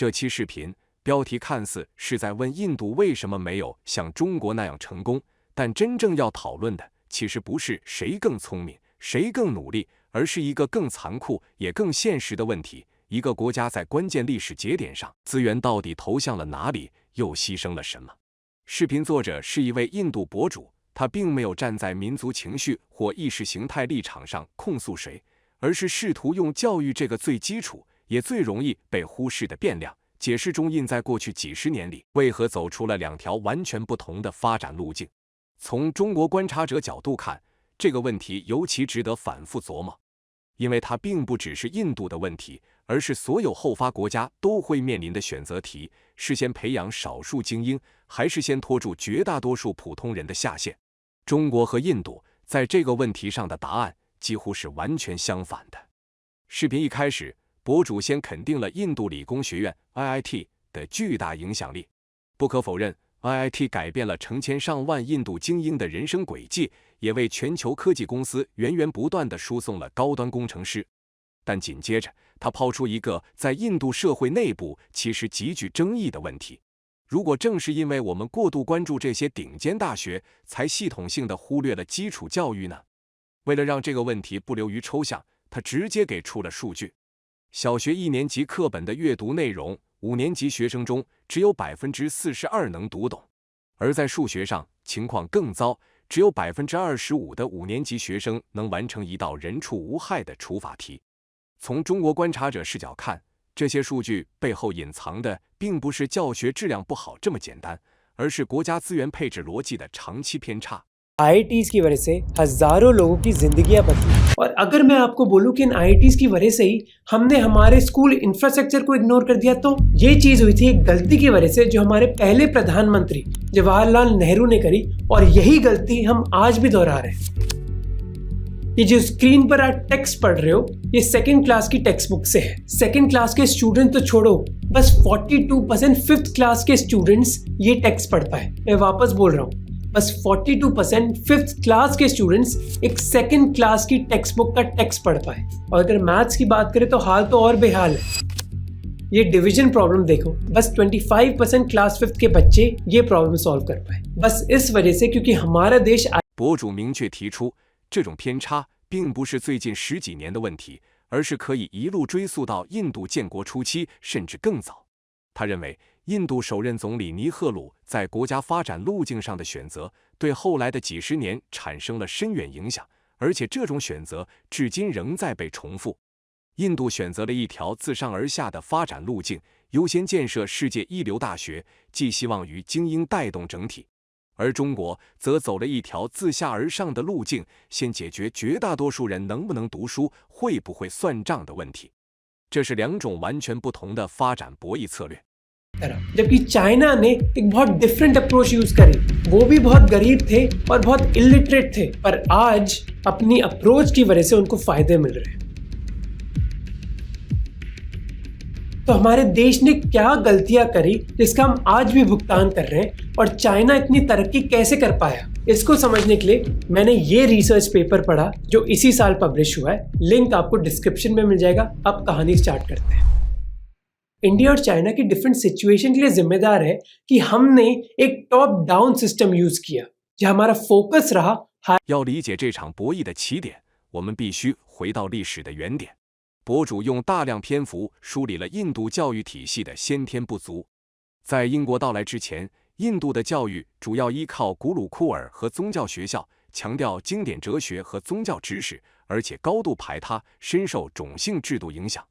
这期视频标题看似是在问印度为什么没有像中国那样成功，但真正要讨论的其实不是谁更聪明，谁更努力，而是一个更残酷也更现实的问题：一个国家在关键历史节点上，资源到底投向了哪里，又牺牲了什么？视频作者是一位印度博主，他并没有站在民族情绪或意识形态立场上控诉谁，而是试图用教育这个最基础也最容易被忽视的变量，解释中印在过去几十年里为何走出了两条完全不同的发展路径。从中国观察者角度看，这个问题尤其值得反复琢磨，因为它并不只是印度的问题，而是所有后发国家都会面临的选择题：是先培养少数精英，还是先拖住绝大多数普通人的下限？中国和印度在这个问题上的答案几乎是完全相反的。视频一开始，博主先肯定了印度理工学院 IIT 的巨大影响力。不可否认， IIT 改变了成千上万印度精英的人生轨迹，也为全球科技公司源源不断地输送了高端工程师。但紧接着，他抛出一个在印度社会内部其实极具争议的问题：如果正是因为我们过度关注这些顶尖大学，才系统性地忽略了基础教育呢？为了让这个问题不流于抽象，他直接给出了数据。小学1年级课本的阅读内容，5年级学生中只有 42% 能读懂，而在数学上情况更糟，只有 25% 的5年级学生能完成一道人畜无害的除法题。从中国观察者视角看，这些数据背后隐藏的并不是教学质量不好这么简单，而是国家资源配置逻辑的长期偏差。IITs की वजह से हजारों लोगों की जिंदगियां बदली। और अगर मैं आपको बोलूं कि इन IITs की वजह से ही हमने हमारे स्कूल इंफ्रास्ट्रक्चर को इग्नोर कर दिया, तो ये चीज हुई थी एक गलती की वजह से जो हमारे पहले प्रधानमंत्री जवाहरलाल नेहरू ने करी, और यही गलती हम आज भी दोहरा रहे हैं। ये जो स्क्रीन पर आप टेक्स्ट पढ़ रहे हो, ये सेकंड क्लास की टेक्स्ट बुक से है। सेकंड क्लास के स्टूडेंट तो छोड़ो, बस 42% फिफ्थ क्लास के स्टूडेंट्स ये टेक्स्ट पढ़ पाए। मैं वापस बोल रहा हूँ, बस 42% फिफ्थ क्लास के स्टूडेंट्स एक सेकंड क्लास की टेक्स्ट बुक का टेक्स्ट पढ़ पाए। और अगर मैथ्स की बात करें तो हाल तो और बेहाल है। ये डिवीजन प्रॉब्लम देखो, बस 25% क्लास फिफ्थ के बच्चे ये प्रॉब्लम सॉल्व कर पाए, बस इस वजह से क्योंकि हमारा देश।博主明确提出，这种偏差并不是最近10几年的问题，而是可以一路追溯到印度建国初期，甚至更早。他认为，印度首任总理尼赫鲁在国家发展路径上的选择，对后来的几十年产生了深远影响，而且这种选择至今仍在被重复。印度选择了一条自上而下的发展路径，优先建设世界一流大学，寄希望于精英带动整体；而中国则走了一条自下而上的路径，先解决绝大多数人能不能读书、会不会算账的问题。这是两种完全不同的发展博弈策略。जबकि चाइना ने एक बहुत डिफरेंट अप्रोच यूज करी, वो भी बहुत गरीब थे और बहुत इलिटरेट थे, पर आज अपनी अप्रोच की वजह से उनको फायदे मिल रहे हैं। तो हमारे देश ने क्या गलतियां करी जिसका हम आज भी भुगतान कर रहे हैं, और चाइना इतनी तरक्की कैसे कर पाया? इसको समझने के लिए मैंने ये रिसर्च पेपर पढ़ा जो इसी साल पब्लिश हुआ है। लिंक आपको डिस्क्रिप्शन में मिल जाएगा। अब कहानी स्टार्ट करते हैं। इंडिया और चाइना की डिफरेंट सिचुएशन के लिए जिम्मेदार है कि हमने एक टॉप डाउन सिस्टम यूज किया, जहां हमारा फोकस रहा।要理解这场博弈的起点，我们必须回到历史的原点。博主用大量篇幅梳理了印度教育体系的先天不足。在英国到来之前，印度的教育主要依靠古鲁库尔和宗教学校，强调经典哲学和宗教知识，而且高度排他，深受种姓制度影响。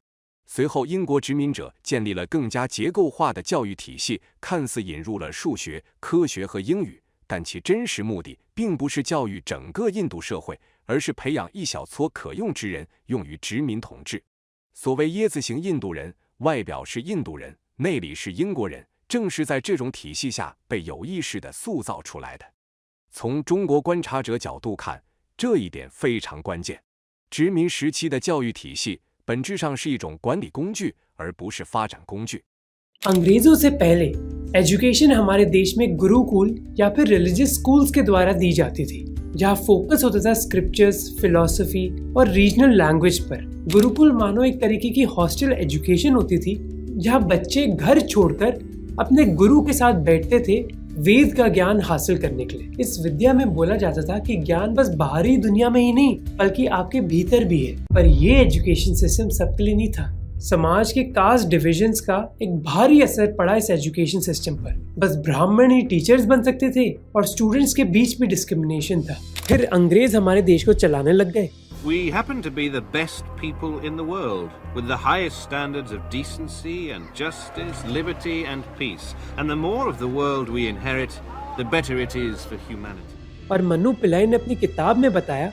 随后，英国殖民者建立了更加结构化的教育体系，看似引入了数学、科学和英语，但其真实目的并不是教育整个印度社会，而是培养一小撮可用之人，用于殖民统治。所谓椰子型印度人，外表是印度人，内里是英国人，正是在这种体系下被有意识地塑造出来的。从中国观察者角度看，这一点非常关键。殖民时期的教育体系本质上是一种管理工具，而不是发展工具。अंग्रेजों से पहले एजुकेशन हमारे देश में गुरुकुल या फिर रिलीजियस स्कूल्स के द्वारा दी जाती थी, जहाँ फोकस होता था स्क्रिप्चर्स, फिलॉसफी और रीजनल लैंग्वेज पर। गुरुकुल मानो एक तरीके की हॉस्टल एजुकेशन होती थी, जहाँ बच्चे घर छोड़कर अपने गुरु के साथ बैठते थे वेद का ज्ञान हासिल करने के लिए। इस विद्या में बोला जाता था कि ज्ञान बस बाहरी दुनिया में ही नहीं बल्कि आपके भीतर भी है। पर ये एजुकेशन सिस्टम सबके लिए नहीं था। समाज के कास्ट डिविजन्स का एक भारी असर पड़ा इस एजुकेशन सिस्टम पर। बस ब्राह्मण ही टीचर्स बन सकते थे और स्टूडेंट्स के बीच भी डिस्क्रिमिनेशन था। फिर अंग्रेज हमारे देश को चलाने लग गए। We happen to be the best people in the world, with the highest standards of decency and justice, liberty and peace. And the more of the world we inherit, the better it is for humanity. और मनु पिल्लाई ने अपनी किताब में बताया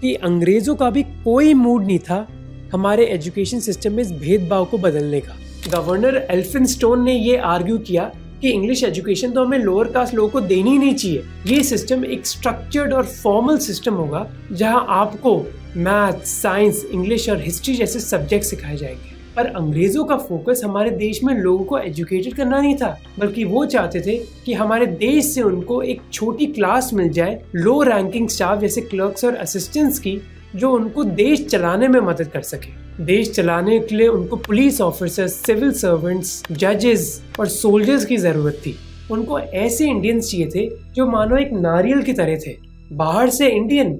कि अंग्रेजों का भी कोई मूड नहीं था हमारे एजुकेशन सिस्टम में इस भेदभाव को बदलने का। गवर्नर एल्फिनस्टोन ने ये आर्ग्यू किया कि इंग्लिश एजुकेशन तो हमें लोअर कास्ट लोगों को देनी ही नहीं चाहिए। ये सिस्टम एक स्ट्रक्चर्ड और फॉर्मल सिस्टम होगा जहां आपको मैथ, साइंस, इंग्लिश और हिस्ट्री जैसे सब्जेक्ट सिखाए जाएंगे। पर अंग्रेजों का फोकस हमारे देश में लोगों को एजुकेटेड करना नहीं था, बल्कि वो चाहते थे कि हमारे देश से उनको एक छोटी क्लास मिल जाए, लो रैंकिंग स्टाफ जैसे क्लर्क्स और असिस्टेंट्स की, जो उनको देश चलाने में मदद कर सके। देश चलाने के लिए उनको पुलिस ऑफिसर्स, सिविल सर्वेंट्स, जजेस और सोल्जर्स की जरूरत थी। उनको ऐसे इंडियंस चाहिए थे जो मानो एक नारियल की तरह थे, बाहर से इंडियन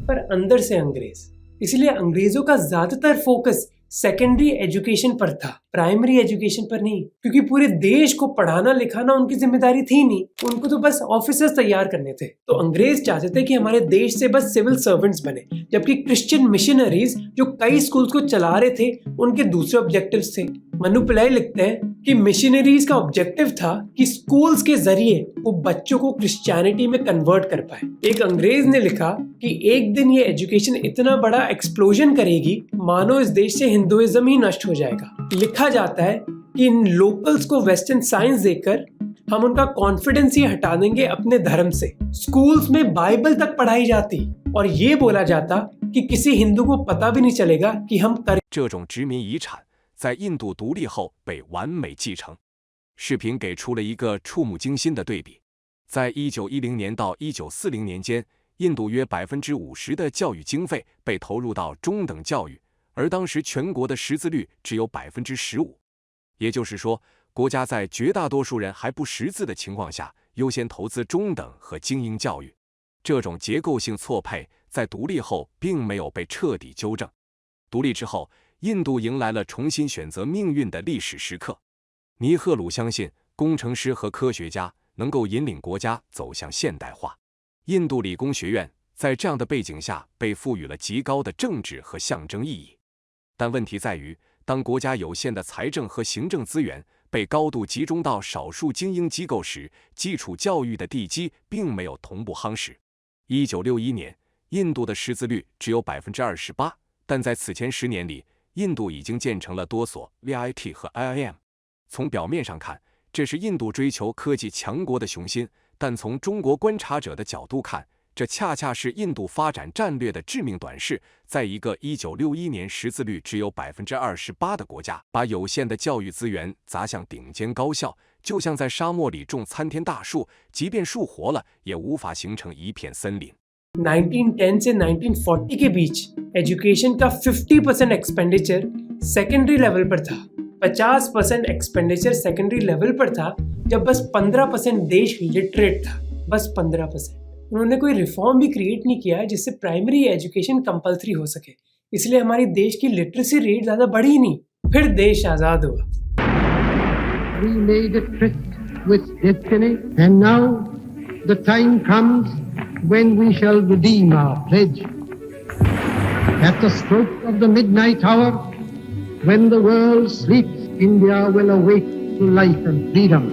पर अंदर से अंग्रेज। इसलिए अंग्रेजों का ज्यादातर फोकस सेकेंडरी एजुकेशन पर था, प्राइमरी एजुकेशन पर नहीं, क्योंकि पूरे देश को पढ़ाना लिखाना उनकी जिम्मेदारी थी नहीं। उनको तो बस ऑफिसर्स तैयार करने थे। तो अंग्रेज चाहते थे कि हमारे देश से बस सिविल सर्वेंट्स बने, जबकि क्रिश्चियन मिशनरीज जो कई स्कूल्स को चला रहे थे उनके दूसरे ऑब्जेक्टिव्स थे। मनु पिल्लाई लिखते हैं कि मिशनरीज का ऑब्जेक्टिव था कि स्कूल्स के जरिए वो बच्चों को क्रिश्चियनिटी में कन्वर्ट कर पाए। एक अंग्रेज ने लिखा कि एक दिन ये एजुकेशन इतना बड़ा एक्सप्लोजन करेगी मानो इस देश से हिंदुइज्म ही नष्ट हो जाएगा। लिखा जाता है कि इन लोकल्स को वेस्टर्न साइंस देकर हम उनका कॉन्फिडेंस ही हटा देंगे अपने धर्म से। स्कूल्स में बाइबल तक पढ़ाई जाती और ये बोला जाता कि किसी हिंदू को पता भी नहीं चलेगा कि हम कर 这种殖民遗产在印度独立后被完美继承。视频给出了一个触目惊心的对比，在1910年到1940年间，印度约50%的教育经费被投入到中等教育，而当时全国的识字率只有15%。也就是说，国家在绝大多数人还不识字的情况下，优先投资中等和精英教育。这种结构性错配在独立后并没有被彻底纠正。独立之后，印度迎来了重新选择命运的历史时刻。尼赫鲁相信工程师和科学家能够引领国家走向现代化。印度理工学院在这样的背景下被赋予了极高的政治和象征意义。但问题在于，当国家有限的财政和行政资源被高度集中到少数精英机构时，基础教育的地基并没有同步夯实。1961年，印度的识字率只有28%，但在此前10年里，印度已经建成了多所 VIT 和 IIM。从表面上看，这是印度追求科技强国的雄心，但从中国观察者的角度看，这恰恰是印度发展战略的致命短视。在一个1961年识字率只有28%的国家，把有限的教育资源砸向顶尖高校，就像在沙漠里种参天大树，即便树活了，也无法形成一片森林。1910 से 1940 के बीच एजुकेशन का 50% एक्सपेंडिचर सेकेंडरी लेवल पर था, 50% एक्सपेंडिचर सेकेंडरी लेवल पर था, जब बस 15% देश लिटरेट था, बस 15%। उन्होंने कोई रिफॉर्म भी क्रिएट नहीं किया जिससे प्राइमरी एजुकेशन कंपलसरी हो सके, इसलिए हमारी देश की लिटरेसी रेट ज्यादा बढ़ी नहीं। फिर देश आजाद हुआ। We made a tryst with destiny, and now the time comes when we shall redeem our pledge. At the stroke of the midnight hour, when the world sleeps, India will awake to life and freedom.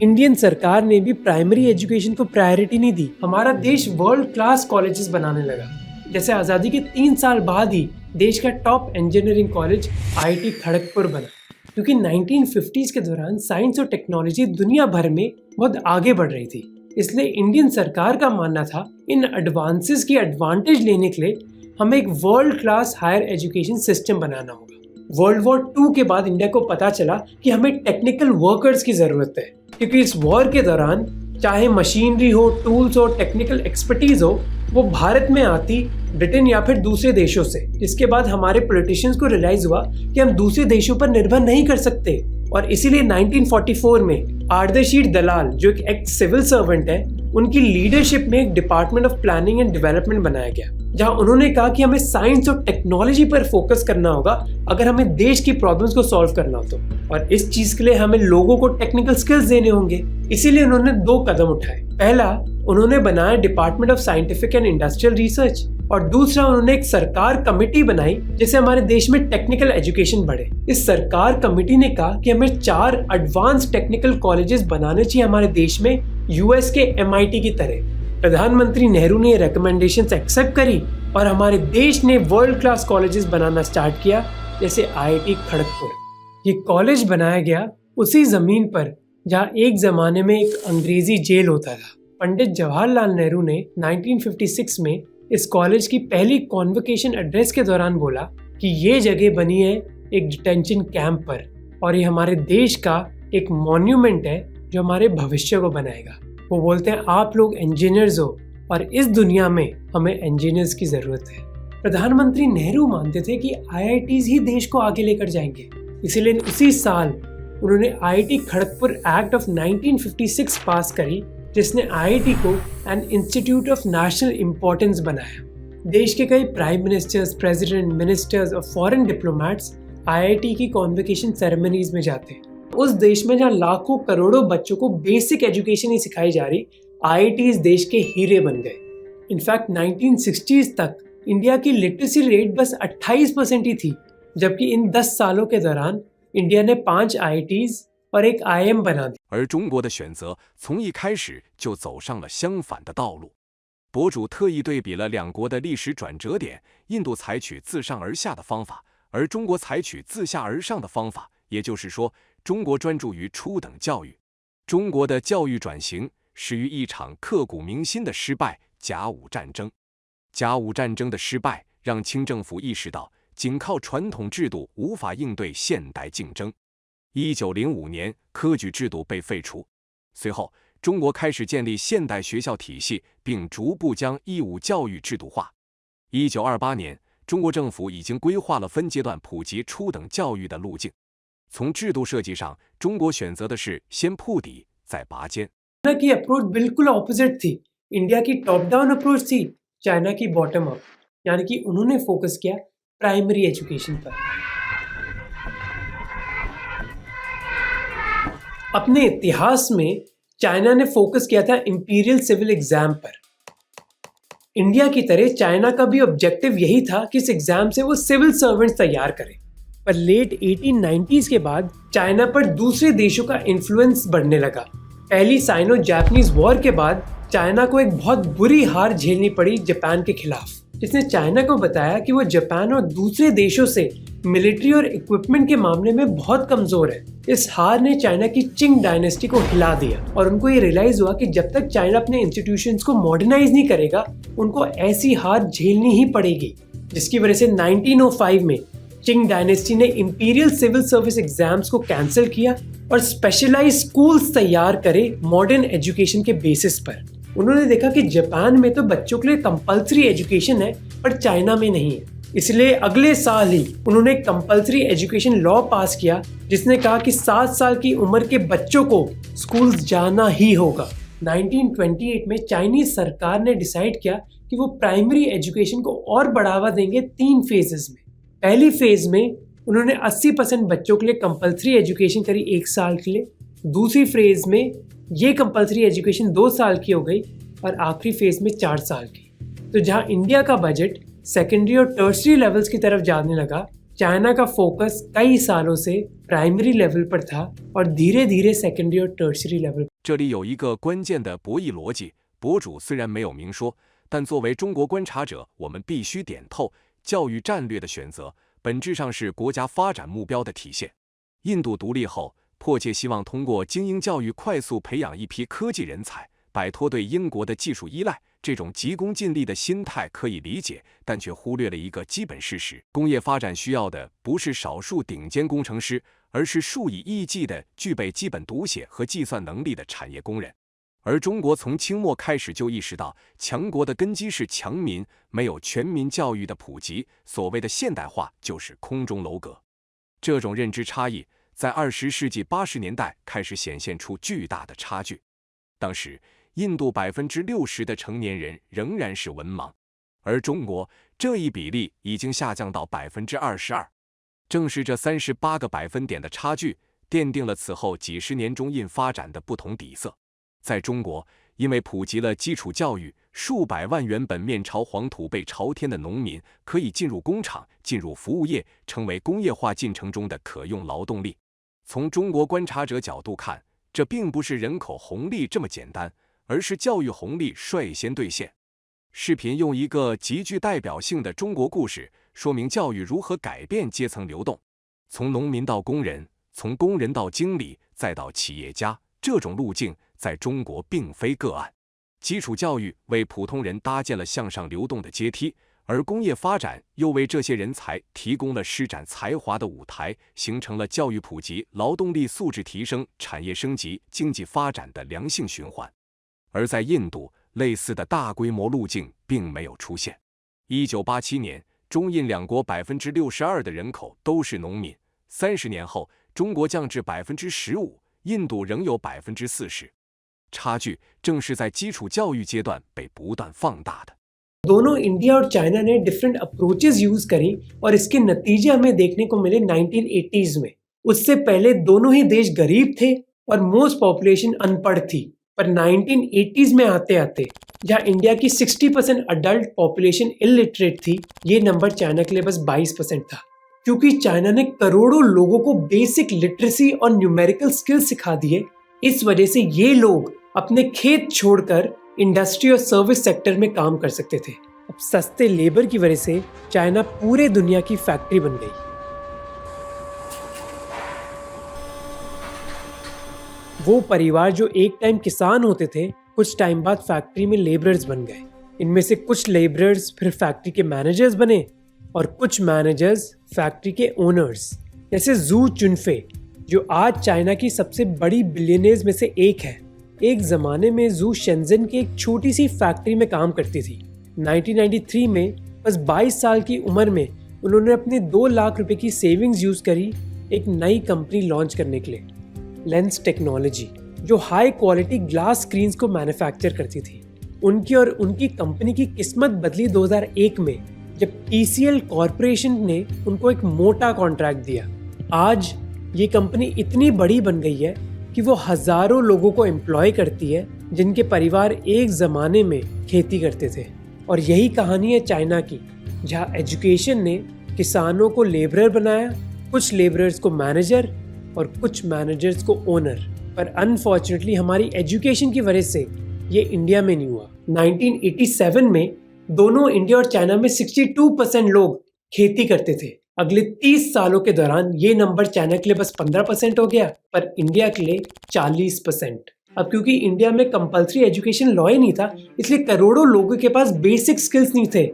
Indian सरकार ने भी primary education को priority नहीं दी। हमारा देश world class colleges बनाने लगा। जैसे आज़ादी के 3 साल बाद ही देश का top engineering college IIT Kharagpur बना, क्योंकि 1950s के दौरान साइंस और टेक्नोलॉजी दुनिया भर में बहुत आगे बढ़ रही थी। इसलिए इंडियन सरकार का मानना था इन एडवांसेस की एडवांटेज लेने के लिए हमें एक world class higher education system बनाना होगा। वर्ल्ड वॉर 2 के बाद इंडिया को पता चला कि हमें टेक्निकल वर्कर्स की ज़रूरत है, क्योंकि इस वॉर के दौरान चाहे मशीनरी हो, टूल्स हो, टेक्निकल एक्सपर्टीज हो, वो भारत में आती ब्रिटेन या फिर दूसरे देशों से, जिसके बाद हमारे पॉलिटिशियंस को रियलाइज हुआ कि हम दूसरे देशों पर निर्भर नहीं कर सकते, और इसीलिए 1944 में आर्दशीर दलाल, जो एक एक्स सिविल सर्वेंट है, उनकी लीडरशिप में एक department of planning and development बनाया गया, जहां उन्होंने कहा कि हमें साइंस और टेक्नोलॉजी पर फोकस करना होगा अगर हमें देश की प्रॉब्लम्स को सॉल्व करना हो तो, और इस चीज के लिए हमें लोगों को टेक्निकल स्किल्स देने होंगे। इसीलिए उन्होंने 2 कदम उठाए। पहला, उन्होंने बनाया department of scientific and industrial research, और दूसरा उन्होंने एक सरकार कमेटी बनाई जिससे हमारे देश में टेक्निकल एजुकेशन बढ़े। इस सरकार कमेटी ने कहा कि हमें 4 एडवांस टेक्निकल कॉलेजेस बनाने चाहिए हमारे देश में, यूएस के MIT की तरह। प्रधानमंत्री नेहरू ने ये रिकमेंडेशंस एक्सेप्ट करी और हमारे देश ने वर्ल्ड क्लास कॉलेजेस बनाना स्टार्ट किया, जैसे IIT खड़गपुर। ये कॉलेज बनाया गया उसी जमीन पर जहाँ एक जमाने में एक अंग्रेजी जेल होता था। पंडित जवाहरलाल नेहरू ने 1956 में इस कॉलेज की पहली कॉन्वोकेशन एड्रेस के दौरान बोला कि ये जगह बनी है एक डिटेंशन कैंप पर, और ये हमारे देश का एक मॉन्यूमेंट है जो हमारे भविष्य को बनाएगा। वो बोलते हैं आप लोग इंजीनियर्स हो और इस दुनिया में हमें इंजीनियर्स की जरूरत है। प्रधानमंत्री नेहरू मानते थे कि IITs ही देश को आगे लेकर जाएंगे, इसीलिए उसी साल उन्होंने IIT खड़गपुर एक्ट ऑफ 1956 पास करी, जिसने IIT को an institute of national importance बनाया। देश के कई प्राइम मिनिस्टर्स, प्रेसिडेंट, मिनिस्टर्स और फॉरेन डिप्लोमेट्स IIT की कॉन्वोकेशन सेरेमनीज में जाते हैं। उस देश में जहाँ लाखों करोड़ों बच्चों को बेसिक एजुकेशन ही सिखाई जा रही, IITs देश के हीरे बन गए। इनफैक्ट 1960s तक इंडिया की लिटरेसी रेट बस 28% ही थी, जबकि इन 10 सालों के दौरान इंडिया ने 5 IITs और एक IIM बना दी।而中国的选择从一开始就走上了相反的道路。博主特意对比了两国的历史转折点，印度采取自上而下的方法，而中国采取自下而上的方法，也就是说，中国专注于初等教育。中国的教育转型始于一场刻骨铭心的失败——甲午战争。甲午战争的失败让清政府意识到，仅靠传统制度无法应对现代竞争。1905年，科举制度被废除。随后，中国开始建立现代学校体系，并逐步将义务教育制度化。1928年，中国政府已经规划了分阶段普及初等教育的路径。从制度设计上，中国选择的是先铺底再拔尖。चाइना की अप्रोच बिल्कुल ऑपोजिट थी। इंडिया की टॉप डाउन अप्रोच थी, चाइना की बॉटम अप, यानी कि उन्होंने फोकस किया प्राइमरी एजुकेशन पर। अपने इतिहास में चाइना ने फोकस किया था इंपीरियल सिविल एग्जाम पर। इंडिया की तरह चाइना का भी ऑब्जेक्टिव यही था कि इस एग्जाम से वो सिविल सर्वेंट्स तैयार करें, पर लेट 1890s के बाद चाइना पर दूसरे देशों का इन्फ्लुएंस बढ़ने लगा। पहली साइनो जापानीज वॉर के बाद चाइना को एक बहुत बुरी हार झेलनी पड़ी जापान के खिलाफ, जिसने चाइना को बताया कि वो जापान और दूसरे देशों से मिलिट्री और इक्विपमेंट के मामले में बहुत कमजोर है। इस हार ने चाइना की चिंग डायनेस्टी को हिला दिया और उनको ये रियलाइज हुआ कि जब तक चाइना अपने इंस्टीट्यूशंस को मॉडर्नाइज नहीं करेगा, उनको ऐसी हार झेलनी ही पड़ेगी, जिसकी वजह से 1905 में चिंग डायनेस्टी ने इंपीरियल सिविल सर्विस एग्जाम्स को कैंसिल किया और स्पेशलाइज स्कूल्स तैयार करे मॉडर्न एजुकेशन के बेसिस पर। उन्होंने देखा कि जापान में तो बच्चों के लिए कंपलसरी एजुकेशन है, पर चाइना में नहीं है। इसलिए अगले साल ही उन्होंने कंपलसरी एजुकेशन लॉ पास किया, जिसने कहा कि 7 साल की उम्र के बच्चों को स्कूल्स जाना ही होगा। 1928 में चाइनीज सरकार ने डिसाइड किया कि वो प्राइमरी एजुकेशन को और बढ़ावा देंगे 3 फेजेस में। पहली फेज में उन्होंने 80% बच्चों के लिए कंपलसरी एजुकेशन करी 1 साल के लिए। दूसरी फेज में ये कंपलसरी एजुकेशन 2 साल की हो गई और आखिरी फेज में 4 साल की। तो जहां इंडिया का बजट सेकेंडरी और टर्सरी लेवल्स की तरफ जाने लगा, चाइना का फोकस कई सालों से प्राइमरी लेवल पर था और धीरे धीरे सेकेंडरी और टर्सरी लेवल।这里有一个关键的博弈逻辑，博主虽然没有明说，但作为中国观察者，我们必须点透，教育战略的选择本质上是国家发展目标的体现。印度独立后，迫切希望通过精英教育快速培养一批科技人才，摆脱对英国的技术依赖。这种急功近利的心态可以理解，但却忽略了一个基本事实：工业发展需要的不是少数顶尖工程师，而是数以亿计的具备基本读写和计算能力的产业工人。而中国从清末开始就意识到，强国的根基是强民，没有全民教育的普及，所谓的现代化就是空中楼阁。这种认知差异在20世纪80年代开始显现出巨大的差距。当时，印度60%的成年人仍然是文盲，而中国这一比例已经下降到22%。正是这38个百分点的差距，奠定了此后几十年中印发展的不同底色。在中国，因为普及了基础教育，数百万原本面朝黄土背朝天的农民可以进入工厂、进入服务业，成为工业化进程中的可用劳动力。从中国观察者角度看，这并不是人口红利这么简单，而是教育红利率先兑现。视频用一个极具代表性的中国故事，说明教育如何改变阶层流动。从农民到工人，从工人到经理，再到企业家，这种路径在中国并非个案。基础教育为普通人搭建了向上流动的阶梯，而工业发展又为这些人才提供了施展才华的舞台，形成了教育普及、劳动力素质提升、产业升级、经济发展的良性循环。而在印度，类似的大规模路径并没有出现。1987年，中印两国62%的人口都是农民，30年后，中国降至15%，印度仍有40%。差距正是在基础教育阶段被不断放大的。दोनों इंडिया और चाइना ने डिफरेंट अप्रोचेस यूज करी और इसके नतीजे हमें देखने को मिले 1980s में। उससे पहले दोनों ही देश गरीब थे और मोस्ट पॉपुलेशन अनपढ़ थी, पर 1980s में आते आते जहां इंडिया की 60% अडल्ट पॉपुलेशन इलिटरेट थी, ये नंबर चाइना के लिए बस 22% था। क्योंकि चाइना ने करोड़ों लोगों को बेसिक लिटरेसी और न्यूमेरिकल स्किल्स सिखा दिए, इस वजह से ये लोग अपने खेत छोड़कर इंडस्ट्री और सर्विस सेक्टर में काम कर सकते थे। अब सस्ते लेबर की वजह से चाइना पूरे दुनिया की फैक्ट्री बन गई। वो परिवार जो एक टाइम किसान होते थे, कुछ टाइम बाद फैक्ट्री में लेबरर्स बन गए। इनमें से कुछ लेबरर्स फिर फैक्ट्री के मैनेजर्स बने और कुछ मैनेजर्स फैक्ट्री के ओनर्स, जैसे जू चुनफे, जो आज चाइना की सबसे बड़ी बिलियनर्स में से एक है। एक ज़माने में जू शेंजन की एक छोटी सी फैक्ट्री में काम करती थी। 1993 में बस 22 साल की उम्र में उन्होंने अपने 2 लाख रुपए की सेविंग्स यूज़ करी एक नई कंपनी लॉन्च करने के लिए, लेंस टेक्नोलॉजी, जो हाई क्वालिटी ग्लास स्क्रीन्स को मैन्युफैक्चर करती थी। उनकी और उनकी कंपनी की किस्मत बदली 2001 में, जब TCL कॉरपोरेशन ने उनको एक मोटा कॉन्ट्रैक्ट दिया। आज ये कंपनी इतनी बड़ी बन गई है कि वो हजारों लोगों को एम्प्लॉय करती है, जिनके परिवार एक ज़माने में खेती करते थे। और यही कहानी है चाइना की, जहाँ एजुकेशन ने किसानों को लेबरर बनाया, कुछ लेबरर्स को मैनेजर और कुछ मैनेजर्स को ओनर। पर अनफॉर्चुनेटली हमारी एजुकेशन की वजह से ये इंडिया में नहीं हुआ। 1987 में दोनों इंडिया और चाइना में 62% लोग खेती करते थे। अगले 30 सालों के दौरान ये नंबर चाइना के लिए बस 15% हो गया, पर इंडिया के लिए 40%। अब क्योंकि इंडिया में कंपल्सरी एजुकेशन लॉ ही नहीं था, इसलिए करोड़ों लोगों के पास बेसिक स्किल्स नहीं थे,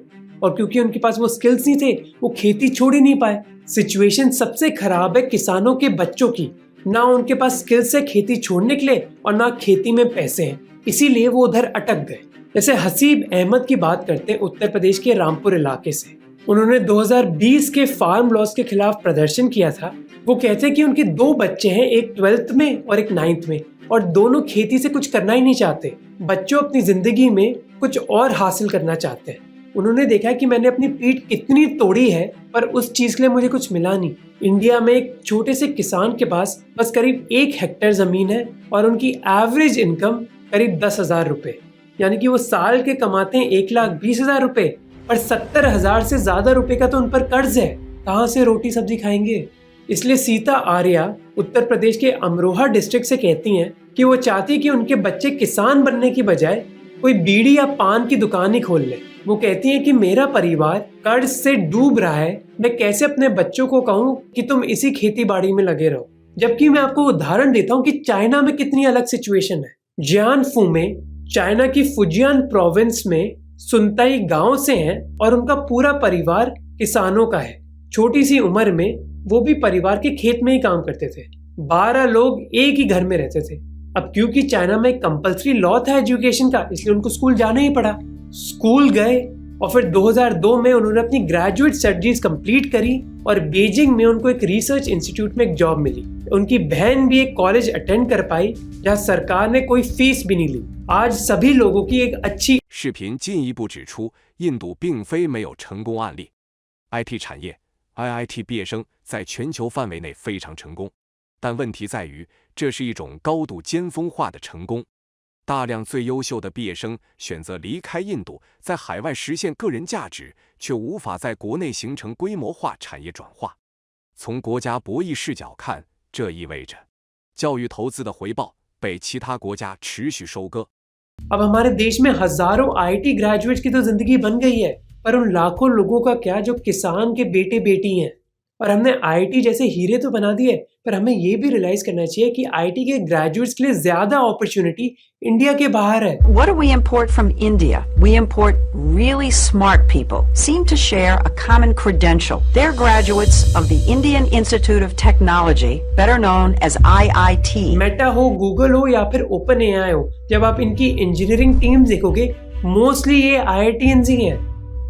और क्योंकि उनके पास वो स्किल्स नहीं थे, वो खेती छोड़ ही नहीं पाए। सिचुएशन सबसे खराब है किसानों के बच्चों की। ना उनके पास स्किल्स है खेती छोड़ने के लिए और ना खेती में पैसे हैं, इसीलिए वो उधर अटक गए। जैसे हसीब अहमद की बात करते हैं, उत्तर प्रदेश के रामपुर इलाके से। उन्होंने 2020 के फार्म लॉस के खिलाफ प्रदर्शन किया था। वो कहते हैं कि उनके 2 बच्चे हैं, एक 12th में और एक 9th में, और दोनों खेती से कुछ करना ही नहीं चाहते। बच्चों अपनी जिंदगी में कुछ और हासिल करना चाहते हैं। उन्होंने देखा कि मैंने अपनी पीठ कितनी तोड़ी है, पर उस चीज के लिए मुझे कुछ मिला नहीं। इंडिया में एक छोटे से किसान के पास बस करीब 1 हेक्टेयर जमीन है और उनकी एवरेज इनकम करीब 10,000 रुपए, यानी कि वो साल के कमाते हैं 1,20,000 रुपए, पर 70,000 से ज्यादा रुपए का तो उन पर कर्ज है। कहाँ से रोटी सब्जी खाएंगे? इसलिए सीता आर्या उत्तर प्रदेश के अमरोहा डिस्ट्रिक्ट से कहती हैं कि वो चाहती कि उनके बच्चे किसान बनने की बजाय कोई बीड़ी या पान की दुकान ही खोल ले। वो कहती हैं कि मेरा परिवार कर्ज से डूब रहा है, मैं कैसे अपने बच्चों को कहूँ कि तुम इसी खेती बाड़ी में लगे रहो। जबकि मैं आपको उदाहरण देता हूँ कि चाइना में कितनी अलग सिचुएशन है। जियानफू में, चाइना की फुजियान प्रोविंस में सुनताई गांव से हैं और उनका पूरा परिवार किसानों का है। छोटी सी उम्र में वो भी परिवार के खेत में ही काम करते थे। 12 लोग एक ही घर में रहते थे। अब क्योंकि चाइना में कंपल्सरी लॉ था एजुकेशन का, इसलिए उनको स्कूल जाना ही पड़ा। स्कूल गए और फिर 2002 में उन्होंने अपनी ग्रेजुएट स्टडीज कंप्लीट करी और बीजिंग में उनको एक रिसर्च इंस्टीट्यूट में एक जॉब मिली। उनकी बहन भी एक कॉलेज अटेंड कर पाई जहां सरकार ने कोई फीस भी नहीं ली। आज सभी लोगों की एक अच्छी 视频进一步指出，印度并非没有成功案例。IT 产业 IIT 毕业生在全球范围内非常成功，但问题在于，这是一种高度尖峰化的成功。大量最优秀的毕业生选择离开印度，在海外实现个人价值，却无法在国内形成规模化产业转化。从国家博弈视角看，这意味着教育投资的回报被其他国家持续收割。 अब हमारे देश में हजारों आईटी ग्रेजुएट्स की तो जिंदगी बन गई है, पर उन लाखों लोगों का क्या जो किसान के बेटे बेटी हैं। और हमने आईटी जैसे हीरे तो बना दिए, पर हमें ये भी रियलाइज करना चाहिए कि आईटी के ग्रेजुएट्स के लिए ज्यादा अपॉर्चुनिटी इंडिया के बाहर है। What do we import from India? We import really smart people, seem to share a common credential. They're graduates of the Indian Institute of Technology, better known as IIT. Meta हो, Google हो या फिर open AI हो, जब आप इनकी engineering team देखोगे, mostly ये आईआईटीएंस ही हैं।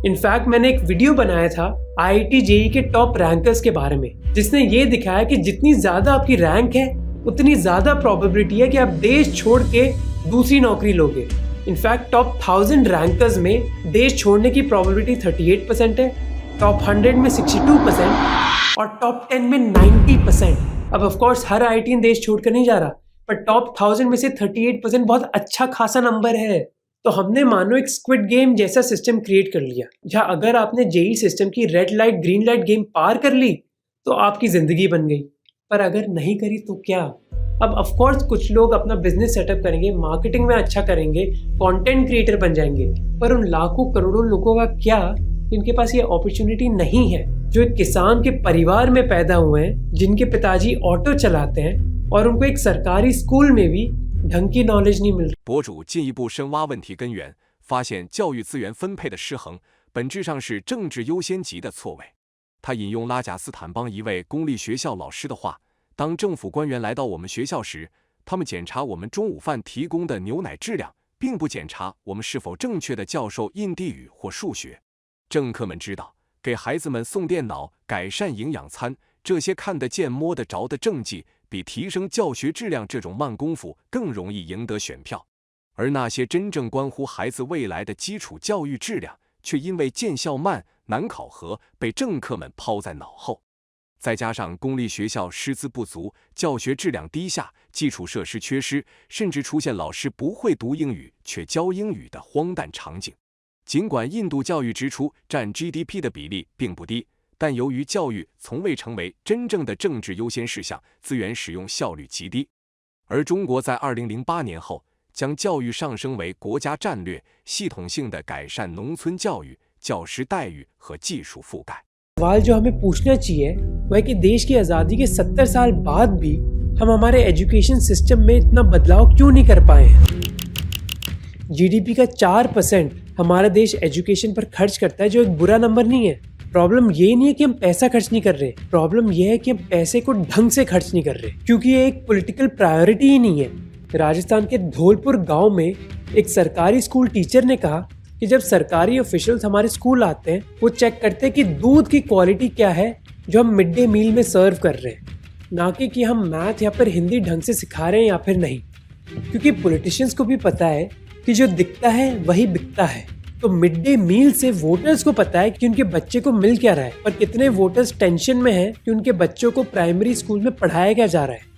इनफैक्ट मैंने एक वीडियो बनाया था आईआईटी जेईई के टॉप रैंकर्स के बारे में, जिसने ये दिखाया कि जितनी ज्यादा आपकी रैंक है उतनी ज्यादा प्रोबेबिलिटी है कि आप देश छोड़ के दूसरी नौकरी लोगे। इनफैक्ट टॉप 1000 रैंकर्स में देश छोड़ने की प्रोबेबिलिटी 38% है, टॉप 100 में 62% और टॉप 10 में 90%। अब ऑफ कोर्स हर आईआईटी देश छोड़कर नहीं जा रहा, पर टॉप 1000 में से 38% बहुत अच्छा खासा नंबर है। तो हमने मानो एक स्क्विड गेम जैसा सिस्टम क्रिएट कर लिया, जहां अगर आपने जेईई सिस्टम की red light green light game पार कर ली तो आपकी जिंदगी बन गई, पर अगर नहीं करी तो क्या। अब ऑफ कोर्स कुछ लोग अपना बिजनेस सेटअप करेंगे, मार्केटिंग में अच्छा करेंगे, कंटेंट क्रिएटर बन जाएंगे, पर उन लाखों करोड़ों लोगों का क्या जिनके पास ये अपॉर्चुनिटी नहीं है, जो एक किसान के परिवार में पैदा हुए हैं, जिनके पिताजी ऑटो चलाते हैं और उनको एक सरकारी स्कूल में भी ढंग की नॉलेज नहीं मिल रही।博主进一步深挖问题根源，发现教育资源分配的失衡，本质上是政治优先级的错位。他引用拉贾斯坦邦一位公立学校老师的话：“当政府官员来到我们学校时，他们检查我们中午饭提供的牛奶质量，并不检查我们是否正确的教授印地语或数学。政客们知道，给孩子们送电脑、改善营养餐这些看得见摸得着的政绩，比提升教学质量这种慢功夫更容易赢得选票。而那些真正关乎孩子未来的基础教育质量，却因为见效慢、难考核，被政客们抛在脑后。再加上公立学校师资不足，教学质量低下，基础设施缺失，甚至出现老师不会读英语却教英语的荒诞场景。尽管印度教育支出占 GDP 的比例并不低，但由于教育从未成为真正的政治优先事项，资源使用效率极低。而中国在2008年后将教育上升为国家战略，系统性的改善农村教育、教师待遇和技术覆盖。 सवाल जो हमें पूछना चाहिए वह कि देश की आज़ादी के 70 साल बाद भी हम हमारे एजुकेशन सिस्टम में इतना बदलाव क्यों नहीं कर पाए हैं। जीडीपी का 4% हमारा देश एजुकेशन पर खर्च करता है, जो एक बुरा नंबर नहीं है। प्रॉब्लम ये नहीं है कि हम पैसा खर्च नहीं कर रहे, प्रॉब्लम ये है कि हम पैसे को ढंग से खर्च नहीं कर रहे, क्योंकि ये एक पॉलिटिकल प्रायोरिटी ही नहीं है। राजस्थान के धौलपुर गांव में एक सरकारी स्कूल टीचर ने कहा कि जब सरकारी ऑफिशियल्स हमारे स्कूल आते हैं, वो चेक करते हैं कि दूध की क्वालिटी क्या है जो हम मिड डे मील में सर्व कर रहे हैं, ना कि हम मैथ या फिर हिंदी ढंग से सिखा रहे हैं या फिर नहीं। क्योंकि पॉलिटिशियंस को भी पता है कि जो दिखता है वही बिकता है। तो मिड डे मील से वोटर्स को पता है कि उनके बच्चे को मिल क्या रहा है, पर कितने वोटर्स टेंशन में हैं कि उनके बच्चों को प्राइमरी स्कूल में पढ़ाया क्या जा रहा है।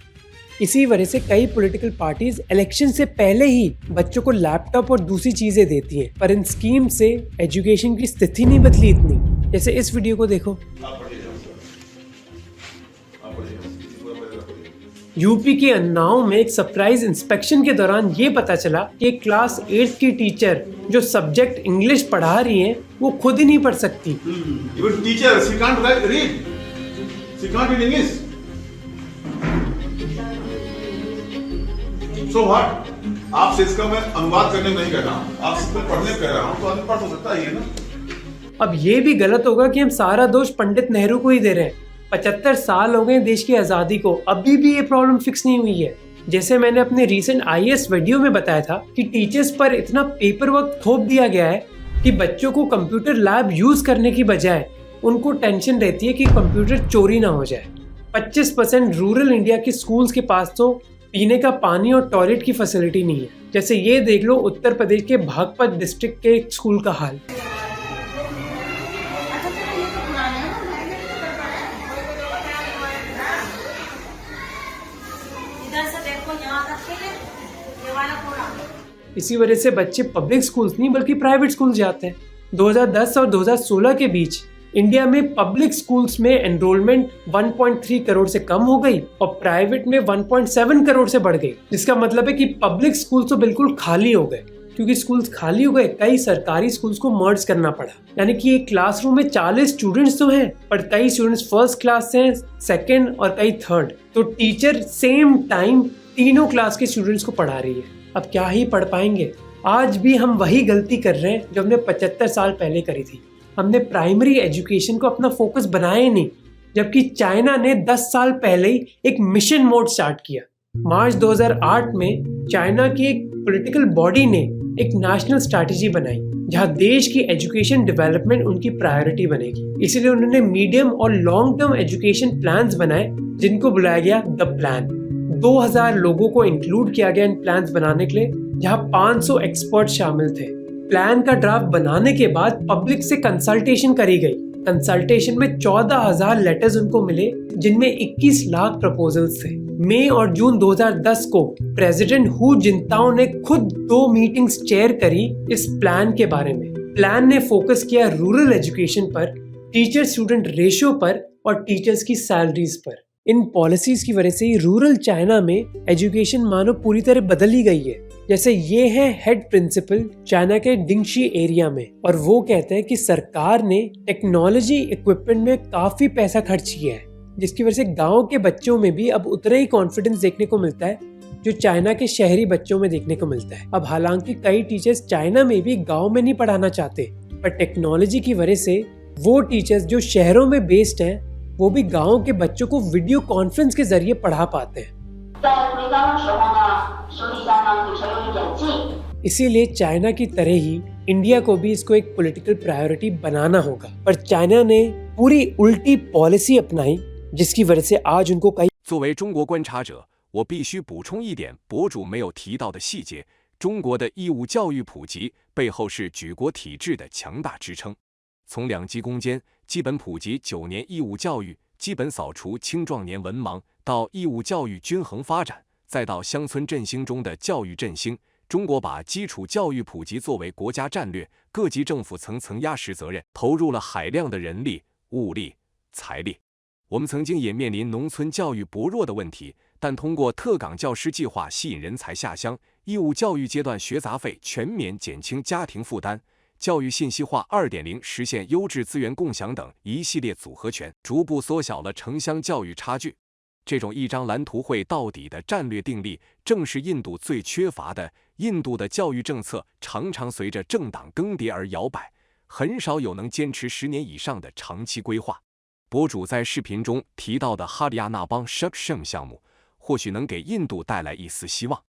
इसी वजह से कई पॉलिटिकल पार्टीज इलेक्शन से पहले ही बच्चों को लैपटॉप और दूसरी चीजें देती हैं, पर इन स्कीम से एजुकेशन की स्थिति नहीं बदली इतनी। जैसे इस वीडियो को देखो। यूपी के अन्नाव में एक सरप्राइज इंस्पेक्शन के दौरान ये पता चला कि एक क्लास 8 की टीचर जो सब्जेक्ट इंग्लिश पढ़ा रही हैं, वो खुद ही नहीं पढ़ सकती। Even teacher, she can't read. She can't read English. So what? आपसे इसका मैं अनुवाद करने नहीं कर रहा हूँ, आप सिर्फ पढ़ने कर रहा हूँ, तो अनपढ़ हो सकता है ना। अब ये भी गलत होगा कि हम सारा दोष पंडित नेहरू को ही दे रहे हैं। 75 साल हो गए देश की आज़ादी को, अभी भी ये प्रॉब्लम फिक्स नहीं हुई है। जैसे मैंने अपने रीसेंट IAS वीडियो में बताया था कि टीचर्स पर इतना पेपर वर्क थोप दिया गया है कि बच्चों को कंप्यूटर लैब यूज करने की बजाय उनको टेंशन रहती है कि कंप्यूटर चोरी ना हो जाए। 25% रूरल इंडिया के स्कूल्स के पास तो पीने का पानी और टॉयलेट की फैसिलिटी नहीं है। जैसे ये देख लो उत्तर प्रदेश के बागपत डिस्ट्रिक्ट के एक स्कूल का हाल। इसी वजह से बच्चे पब्लिक स्कूल्स नहीं बल्कि प्राइवेट स्कूल जाते हैं। 2010 और 2016 के बीच इंडिया में पब्लिक स्कूल्स में एनरोलमेंट 1.3 करोड़ से कम हो गई और प्राइवेट में 1.7 करोड़ से बढ़ गई, जिसका मतलब है कि पब्लिक स्कूल तो बिल्कुल खाली हो गए। क्योंकि स्कूल्स खाली हो गए, कई सरकारी स्कूल्स को मर्ज करना पड़ा। यानी कि एक क्लासरूम में 40 स्टूडेंट्स तो हैं, पर कई स्टूडेंट्स फर्स्ट क्लास से हैं, सेकंड और कई थर्ड। तो टीचर सेम टाइम तीनों क्लास के स्टूडेंट्स को पढ़ा रही है। अब क्या ही पढ़ पाएंगे। आज भी हम वही गलती कर रहे हैं जो हमने 75 साल पहले करी थी। हमने प्राइमरी एजुकेशन को अपना फोकस बनाया ही नहीं, जबकि चाइना ने 10 साल पहले ही एक मिशन मोड स्टार्ट किया। मार्च 2008 में चाइना की एक पॉलिटिकल बॉडी ने एक नेशनल स्ट्रैटेजी बनाई जहां देश की एजुकेशन डेवलपमेंट उनकी प्रायोरिटी बनेगी। इसलिए उन्होंने मीडियम और लॉन्ग टर्म एजुकेशन प्लान्स बनाए जिनको बुलाया गया द प्लान। 2000 लोगों को इंक्लूड किया गया इन प्लान्स बनाने के लिए, जहां 500 एक्सपर्ट शामिल थे। प्लान का ड्राफ्ट बनाने के बाद पब्लिक से कंसल्टेशन करी गई। कंसल्टेशन में 14,000 लेटर्स उनको मिले, जिनमें 21 लाख प्रपोजल्स थे। मई और जून 2010 को प्रेसिडेंट हु जिनताओ ने खुद 2 मीटिंग्स चेयर करी इस प्लान के बारे में। प्लान ने फोकस किया रूरल एजुकेशन पर, टीचर स्टूडेंट रेशियो पर और टीचर्स की सैलरीज पर। इन पॉलिसीज की वजह से ही रूरल चाइना में एजुकेशन मानो पूरी तरह बदल ही गई है। जैसे ये है हेड प्रिंसिपल चाइना के डिंगशी एरिया में, और वो कहते हैं कि सरकार ने टेक्नोलॉजी इक्विपमेंट में काफी पैसा खर्च किया है, जिसकी वजह से गांव के बच्चों में भी अब उतना ही कॉन्फिडेंस देखने को मिलता है जो चाइना के शहरी बच्चों में देखने को मिलता है। अब हालांकि कई टीचर्स चाइना में भी गाँव में नहीं पढ़ाना चाहते, पर टेक्नोलॉजी की वजह से वो टीचर्स जो शहरों में बेस्ड हैं वो भी गाँव के बच्चों को वीडियो कॉन्फ्रेंस के जरिए पढ़ा पाते हैं। इसीलिए चाइना की तरह ही इंडिया को भी इसको एक पॉलिटिकल प्रायोरिटी बनाना होगा, पर चाइना ने पूरी उल्टी पॉलिसी अपनाई, जिसकी वजह से आज उनको कई।作为中国观察者，我必须补充一点博主没有提到的细节：中国的义务教育普及背后是举国体制的强大支撑。从2级攻坚，基本普及9年义务教育，基本扫除青壮年文盲，到义务教育均衡发展，再到乡村振兴中的教育振兴，中国把基础教育普及作为国家战略，各级政府层层压实责任，投入了海量的人力、物力、财力。我们曾经也面临农村教育薄弱的问题，但通过特岗教师计划吸引人才下乡，义务教育阶段学杂费全免，减轻家庭负担。教育信息化 2.0 实现优质资源共享等一系列组合拳，逐步缩小了城乡教育差距。这种一张蓝图会到底的战略定力，正是印度最缺乏的。印度的教育政策常常随着政党更迭而摇摆，很少有能坚持10年以上的长期规划。博主在视频中提到的哈里亚纳邦 Shaksham 项目，或许能给印度带来一丝希望。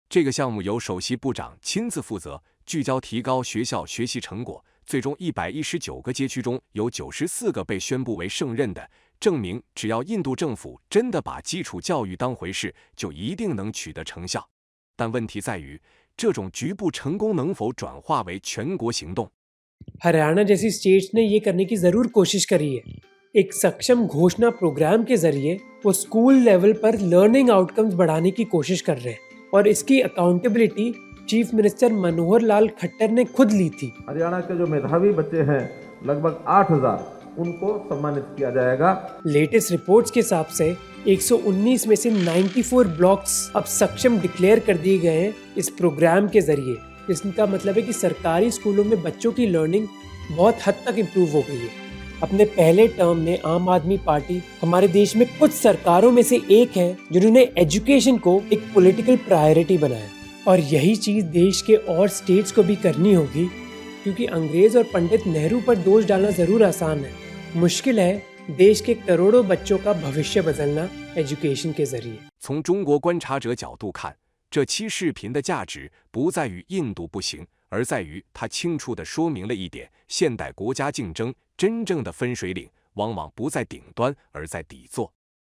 这个项目由首席部长亲自负责，聚焦提高学校学习成果，最终119个街区中有94个被宣布为胜任的，证明只要印度政府真的把基础教育当回事，就一定能取得成效。但问题在于，这种局部成功能否转化为全国行动？ हरियाणा जैसी स्टेट्स ने ये करने की जरूर कोशिश करी है। एक सक्षम घोषणा प्रोग्राम के जरिए वो स्कूल लेवल पर लर्निंग आउटकम्स बढ़ाने की कोशिश कर रहे हैं, और इसकी accountability chief minister Manohar Lal Khattar ने खुद ली थी। हरियाणा के जो मेधावी बच्चे हैं लगभग 8,000, उनको सम्मानित किया जाएगा। लेटेस्ट रिपोर्ट्स के हिसाब से 119 में से 94 ब्लॉक्स अब सक्षम डिक्लेयर कर दिए गए हैं इस प्रोग्राम के जरिए। इसका मतलब है कि सरकारी स्कूलों में बच्चों की लर्निंग बहुत हद तक इम्प्रूव हो गई है। अपने पहले टर्म में आम आदमी पार्टी हमारे देश में कुछ सरकारों में से एक है जिन्होंने एजुकेशन को एक पॉलिटिकल प्रायोरिटी बनाया, और यही चीज देश के और स्टेट्स को भी करनी होगी, क्योंकि अंग्रेज और पंडित नेहरू पर दोष डालना जरूर आसान है, मुश्किल है देश के करोड़ों बच्चों का भविष्य बदलना एजुकेशन के जरिए।从中国观察者角度看，这期视频的价值不在于印度不行，而在于它清楚地说明了一点：现代国家竞争真正的分水岭，往往不在顶端，而在底座。